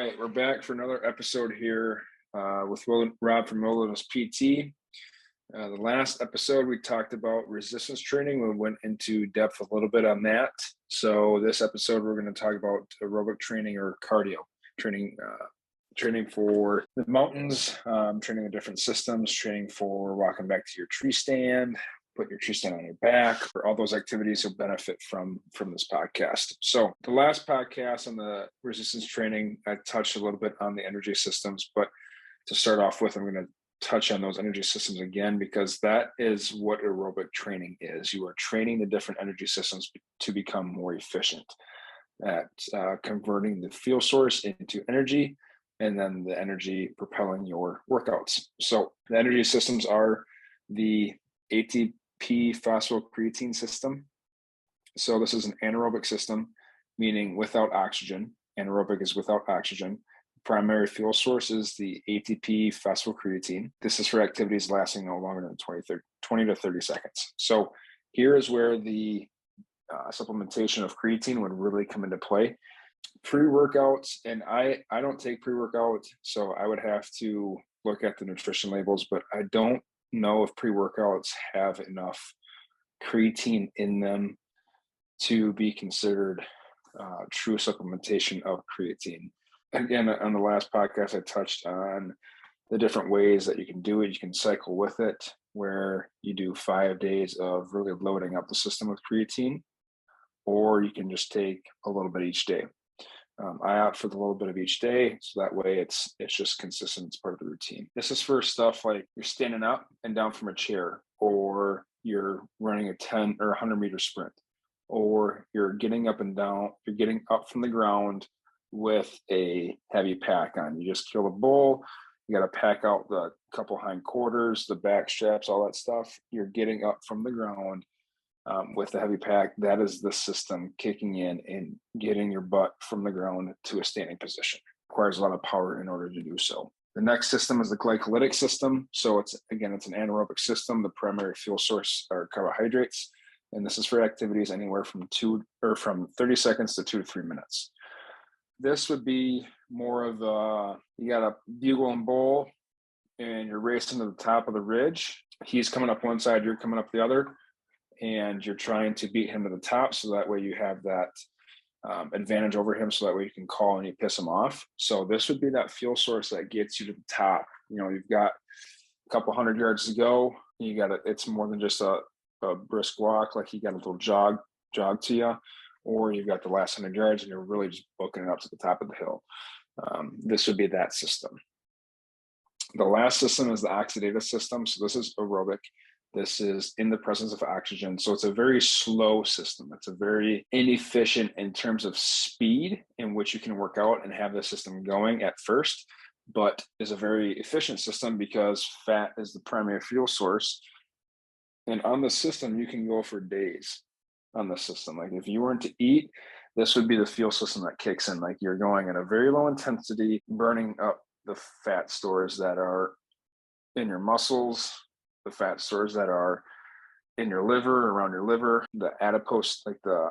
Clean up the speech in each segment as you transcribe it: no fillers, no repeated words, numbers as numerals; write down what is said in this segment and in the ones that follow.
right, we're back for another episode here with Rob from Wilderness PT. The last episode, we talked about resistance training. We went into depth a little bit on that. So this episode, we're going to talk about aerobic training or cardio training, training for the mountains, training with different systems, training for walking back to your tree stand, put your tree stand on your back, or all those activities you'll benefit from this podcast. So the last podcast on the resistance training, I touched a little bit on the energy systems, but to start off with, I'm going to touch on those energy systems again, because that is what aerobic training is. You are training the different energy systems to become more efficient at converting the fuel source into energy, and then the energy propelling your workouts. So the energy systems are the ATP phosphocreatine system. So this is an anaerobic system, meaning without oxygen. Anaerobic is without oxygen. Primary fuel source is the ATP phosphocreatine. This is for activities lasting no longer than 20 to 30 seconds. So here is where the supplementation of creatine would really come into play. Pre-workouts, and I don't take pre-workout, so I would have to look at the nutrition labels, but I don't know if pre-workouts have enough creatine in them to be considered true supplementation of creatine. Again, on the last podcast, I touched on the different ways that you can do it. You can cycle with it, where you do 5 days of really loading up the system with creatine, or you can just take a little bit each day. I opt for the little bit of each day, so that way it's just consistent. It's part of the routine. This is for stuff like you're standing up and down from a chair, or you're running a 10 or 100-meter sprint, or you're getting up and down, you're getting up from the ground with a heavy pack on. You just kill a bull, you got to pack out the couple hindquarters, the back straps, all that stuff. You're getting up from the ground with the heavy pack. That is the system kicking in and getting your butt from the ground to a standing position. It requires a lot of power in order to do so. The next system is the glycolytic system. So it's an anaerobic system. The primary fuel source are carbohydrates, and this is for activities anywhere from 30 seconds to 2 to 3 minutes. This would be more of you got a bugle and bull, and you're racing to the top of the ridge. He's coming up one side, you're coming up the other, and you're trying to beat him to the top, so that way you have that advantage over him, so that way you can call and you piss him off. So this would be that fuel source that gets you to the top. You know, you've got a couple 100 yards to go. It's more than just a brisk walk, like you got a little jog to you, or you've got the last 100 yards and you're really just booking it up to the top of the hill. This would be that system. The last system is the oxidative system. So this is aerobic. This is in the presence of oxygen. So it's a very slow system. It's a very inefficient in terms of speed in which you can work out and have the system going at first, but is a very efficient system because fat is the primary fuel source. And on the system, you can go for days on the system. Like if you weren't to eat, this would be the fuel system that kicks in. Like you're going at a very low intensity, burning up the fat stores that are in your muscles, the fat stores that are in your liver, around your liver, the adipose, like the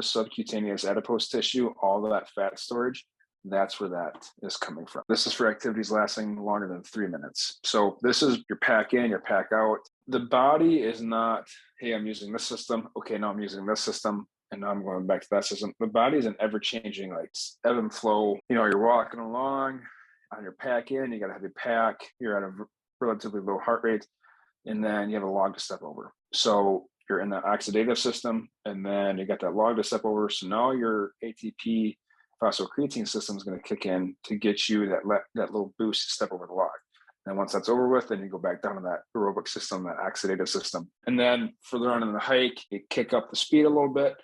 subcutaneous adipose tissue, all of that fat storage. That's where that is coming from. This is for activities lasting longer than 3 minutes. So this is your pack in, your pack out. The body is not, hey, I'm using this system. Okay, now I'm using this system, and now I'm going back to that system. The body is an ever-changing, like ebb and flow. You know, you're walking along on your pack in, you got a heavy pack, you're at a relatively low heart rate, and then you have a log to step over. So you're in the oxidative system, and then you got that log to step over. So now your ATP phosphocreatine system is going to kick in to get you that little boost to step over the log. And once that's over with, then you go back down to that aerobic system, that oxidative system. And then further on in the hike, you kick up the speed a little bit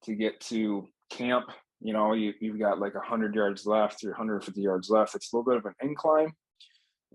to get to camp. You know, you've got like 100 yards left or 150 yards left. It's a little bit of an incline,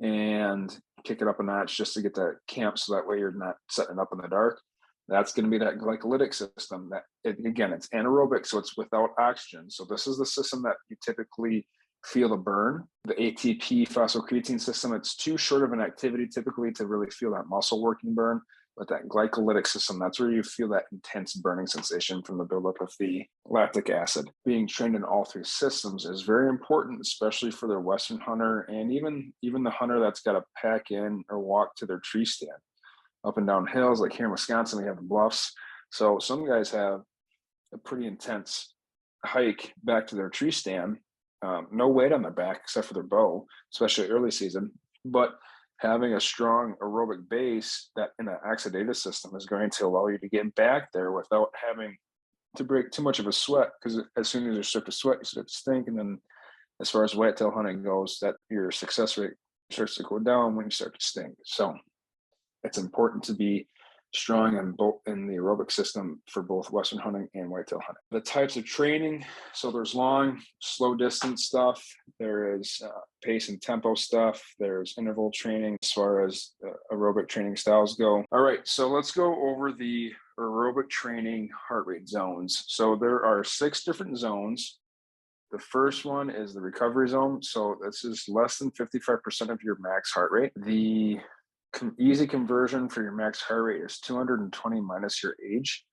and kick it up a notch just to get to camp, so that way you're not setting up in the dark. That's going to be that glycolytic system. Again, it's anaerobic, so it's without oxygen. So this is the system that you typically feel the burn. The ATP phosphocreatine system, it's too short of an activity typically to really feel that muscle working burn. But that glycolytic system, that's where you feel that intense burning sensation from the buildup of the lactic acid. Being trained in all three systems is very important, especially for their Western hunter and even the hunter that's got to pack in or walk to their tree stand. Up and down hills, like here in Wisconsin, we have the bluffs. So some guys have a pretty intense hike back to their tree stand. No weight on their back except for their bow, especially early season. But having a strong aerobic base that in an oxidative system is going to allow you to get back there without having to break too much of a sweat, because as soon as you start to sweat, you start to stink. And then as far as whitetail hunting goes, that your success rate starts to go down when you start to stink. So it's important to be strong in both in the aerobic system for both Western hunting and whitetail hunting. The types of training, so there's long, slow distance stuff. There is pace and tempo stuff. There's interval training as far as aerobic training styles go. All right, so let's go over the aerobic training heart rate zones. So there are 6 different zones. The first one is the recovery zone. So this is less than 55% of your max heart rate. The easy conversion for your max heart rate is 220 minus your age.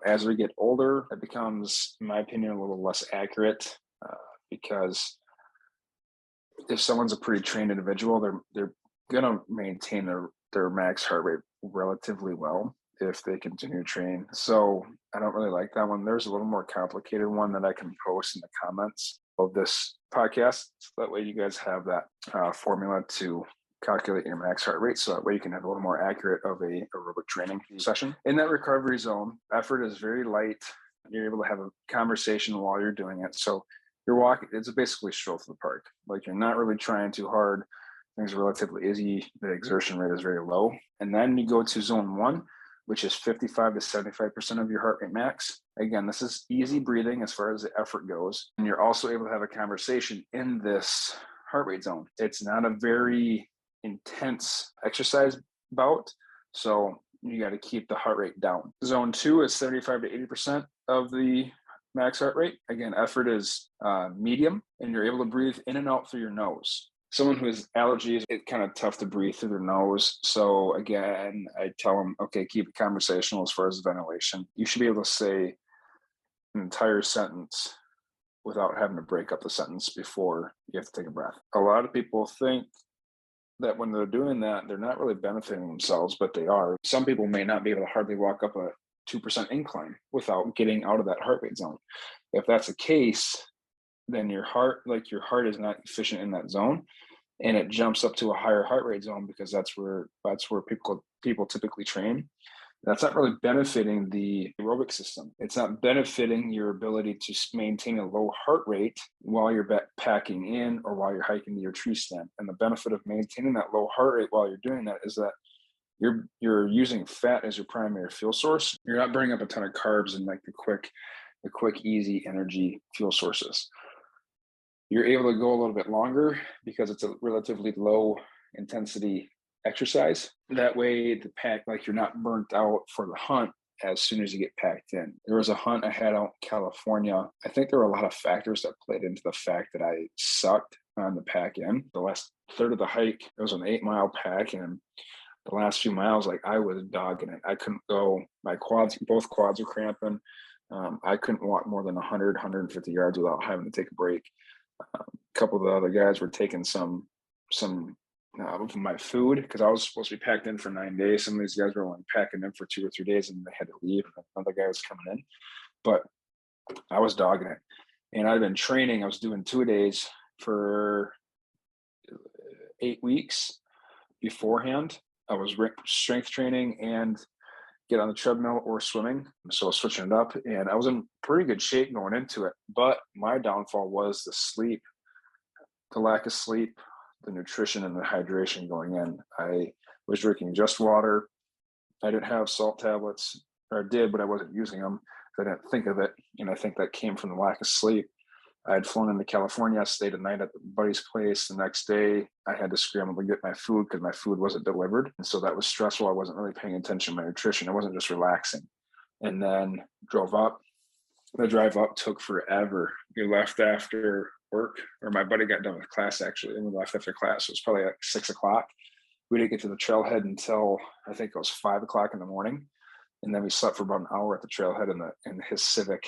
As we get older, it becomes, in my opinion, a little less accurate because if someone's a pretty trained individual, they're going to maintain their max heart rate relatively well if they continue to train. So I don't really like that one. There's a little more complicated one that I can post in the comments of this podcast. So that way you guys have that formula to calculate your max heart rate, so that way you can have a little more accurate of a aerobic training session. In that recovery zone, effort is very light. You're able to have a conversation while you're doing it. So you're walking, it's basically a stroll through the park. Like you're not really trying too hard. Things are relatively easy. The exertion rate is very low. And then you go to zone 1, which is 55 to 75% of your heart rate max. Again, this is easy breathing as far as the effort goes. And you're also able to have a conversation in this heart rate zone. It's not a very intense exercise bout, so you got to keep the heart rate down. Zone 2 is 75 to 80% of the max heart rate. Again, effort is medium, and you're able to breathe in and out through your nose. Someone who has allergies, it's kind of tough to breathe through their nose. So again, I tell them, okay, keep it conversational as far as ventilation. You should be able to say an entire sentence without having to break up the sentence before you have to take a breath. A lot of people think that when they're doing that, they're not really benefiting themselves, but they are. Some people may not be able to hardly walk up a 2% incline without getting out of that heart rate zone. If that's the case, then your heart is not efficient in that zone, and it jumps up to a higher heart rate zone because that's where people typically train. That's not really benefiting the aerobic system. It's not benefiting your ability to maintain a low heart rate while you're packing in or while you're hiking to your tree stand. And the benefit of maintaining that low heart rate while you're doing that is that you're using fat as your primary fuel source. You're not burning up a ton of carbs and like the quick, easy energy fuel sources. You're able to go a little bit longer because it's a relatively low intensity exercise. That way the pack, like you're not burnt out for the hunt as soon as you get packed in. There was a hunt I had out in California. I think there were a lot of factors that played into the fact that I sucked on the pack in. The last third of the hike, it was an 8-mile pack, and the last few miles, like I was dogging it. I couldn't go, both quads were cramping. I couldn't walk more than 100, 150 yards without having to take a break. A couple of the other guys were taking some of my food because I was supposed to be packed in for 9 days. Some of these guys were only packing in for 2 or 3 days and they had to leave. Another guy was coming in, but I was dogging it. And I'd been training. I was doing 2 days for 8 weeks beforehand. I was strength training and get on the treadmill or swimming. So I was switching it up, and I was in pretty good shape going into it. But my downfall was the lack of sleep, the nutrition, and the hydration going in. I was drinking just water. I didn't have salt tablets, or I did, but I wasn't using them. I didn't think of it. And I think that came from the lack of sleep. I had flown into California, stayed a night at the buddy's place. The next day, I had to scramble to get my food because my food wasn't delivered. And so that was stressful. I wasn't really paying attention to my nutrition. I wasn't just relaxing. And then drove up. The drive up took forever. We left after work, or my buddy got done with class actually, and we left after class. So it was probably like 6 o'clock. We didn't get to the trailhead until I think it was 5 o'clock in the morning. And then we slept for about an hour at the trailhead in his Civic.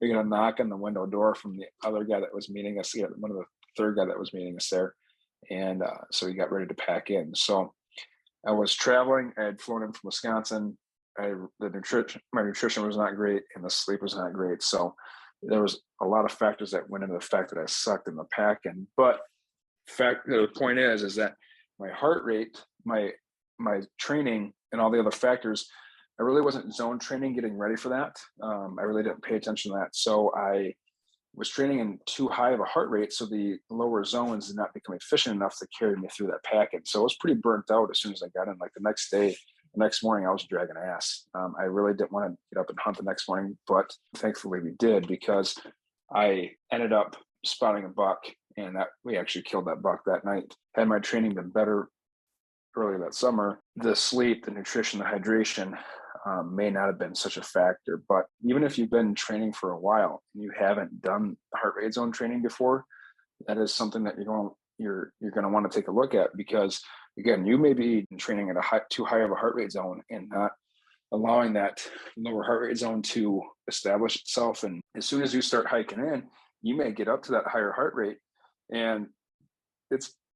We got a knock on the window door from the other guy that was meeting us, one of the third guy that was meeting us there. And so he got ready to pack in. So I was traveling. I had flown in from Wisconsin. My nutrition was not great, and the sleep was not great. So there was a lot of factors that went into the fact that I sucked in the pack-in. But the point is that my heart rate, my training, and all the other factors, I really wasn't zone training, getting ready for that. I really didn't pay attention to that. So I was training in too high of a heart rate, so the lower zones did not become efficient enough to carry me through that packet. So I was pretty burnt out as soon as I got in. Like the next morning, I was dragging ass. I really didn't want to get up and hunt the next morning, but thankfully we did, because I ended up spotting a buck, and that we actually killed that buck that night. Had my training been better earlier that summer, the sleep, the nutrition, the hydration may not have been such a factor. But even if you've been training for a while and you haven't done heart rate zone training before, that is something that you're going to want to take a look at, because again, you may be training at too high of a heart rate zone and not allowing that lower heart rate zone to establish itself. And as soon as you start hiking in, you may get up to that higher heart rate, and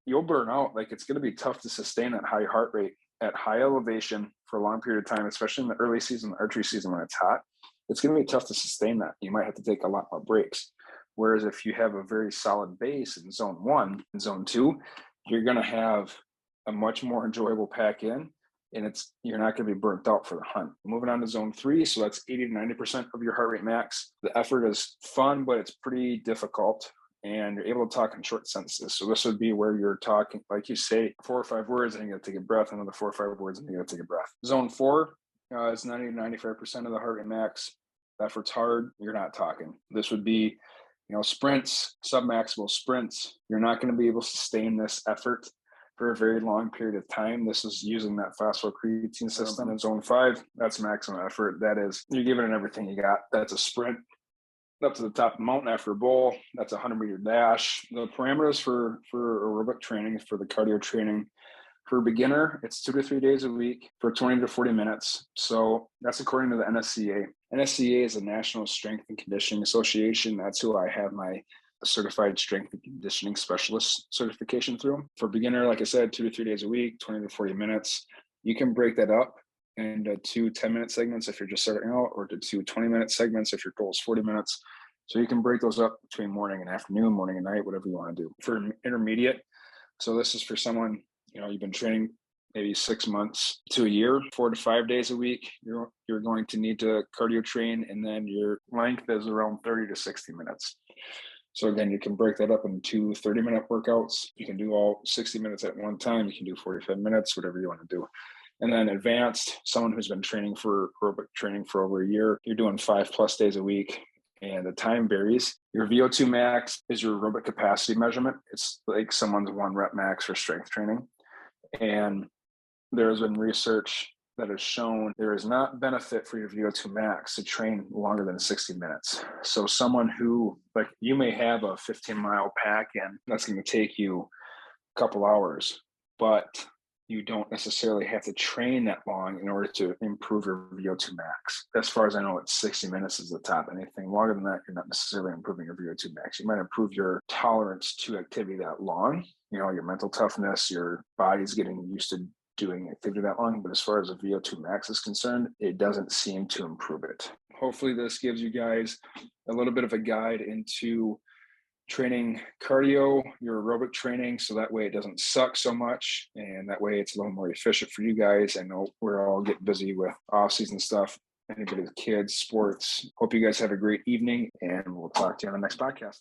you'll burn out. Like, it's going to be tough to sustain that high heart rate at high elevation for a long period of time, especially in the early season, the archery season, when it's hot. It's going to be tough to sustain that. You might have to take a lot more breaks. Whereas if you have a very solid base in zone 1 and zone 2, you're going to have a much more enjoyable pack in, and you're not going to be burnt out for the hunt. Moving on to zone 3, so that's 80 to 90% of your heart rate max. The effort is fun, but it's pretty difficult, and you're able to talk in short sentences. So this would be where you're talking, like you say, 4 or 5 words, and you got to take a breath, another 4 or 5 words, and you got to take a breath. Zone 4 is 90 to 95% of the heart rate max. Effort's hard, you're not talking. This would be, sprints, submaximal sprints. You're not going to be able to sustain this effort for a very long period of time. This is using that phosphocreatine system. In zone 5, that's maximum effort. That is, you're giving it everything you got. That's a sprint up to the top of the mountain after a bull. That's a 100-meter dash. The parameters for aerobic training, for the cardio training, for a beginner, it's 2 to 3 days a week for 20 to 40 minutes. So that's according to the NSCA. NSCA is the National Strength and Conditioning Association. That's who I have my certified strength and conditioning specialist certification through. For beginner, like I said, 2 to 3 days a week, 20 to 40 minutes. You can break that up into 2 10-minute segments if you're just starting out, or to 2 20-minute segments if your goal is 40 minutes. So you can break those up between morning and afternoon, morning and night, whatever you want to do. For intermediate, so this is for someone, you've been training maybe 6 months to a year, 4 to 5 days a week. You're going to need to cardio train, and then your length is around 30 to 60 minutes. So again, you can break that up into 30-minute workouts. You can do all 60 minutes at one time. You can do 45 minutes, whatever you want to do. And then advanced, someone who's been training for aerobic training for over a year, you're doing 5+ days a week, and the time varies. Your VO2 max is your aerobic capacity measurement. It's like someone's 1 rep max for strength training. And there's been research that has shown there is not benefit for your VO2 max to train longer than 60 minutes. So someone who, like, you may have a 15-mile pack in, that's going to take you a couple hours, but you don't necessarily have to train that long in order to improve your VO2 max. As far as I know, it's 60 minutes is the top. Anything longer than that, you're not necessarily improving your VO2 max. You might improve your tolerance to activity that long, your mental toughness, your body's getting used to doing activity that long. But as far as the VO2 max is concerned, it doesn't seem to improve it. Hopefully this gives you guys a little bit of a guide into training cardio, your aerobic training, so that way it doesn't suck so much, and that way it's a little more efficient for you guys. I know we're all getting busy with off-season stuff, anybody with kids, sports. Hope you guys have a great evening, and we'll talk to you on the next podcast.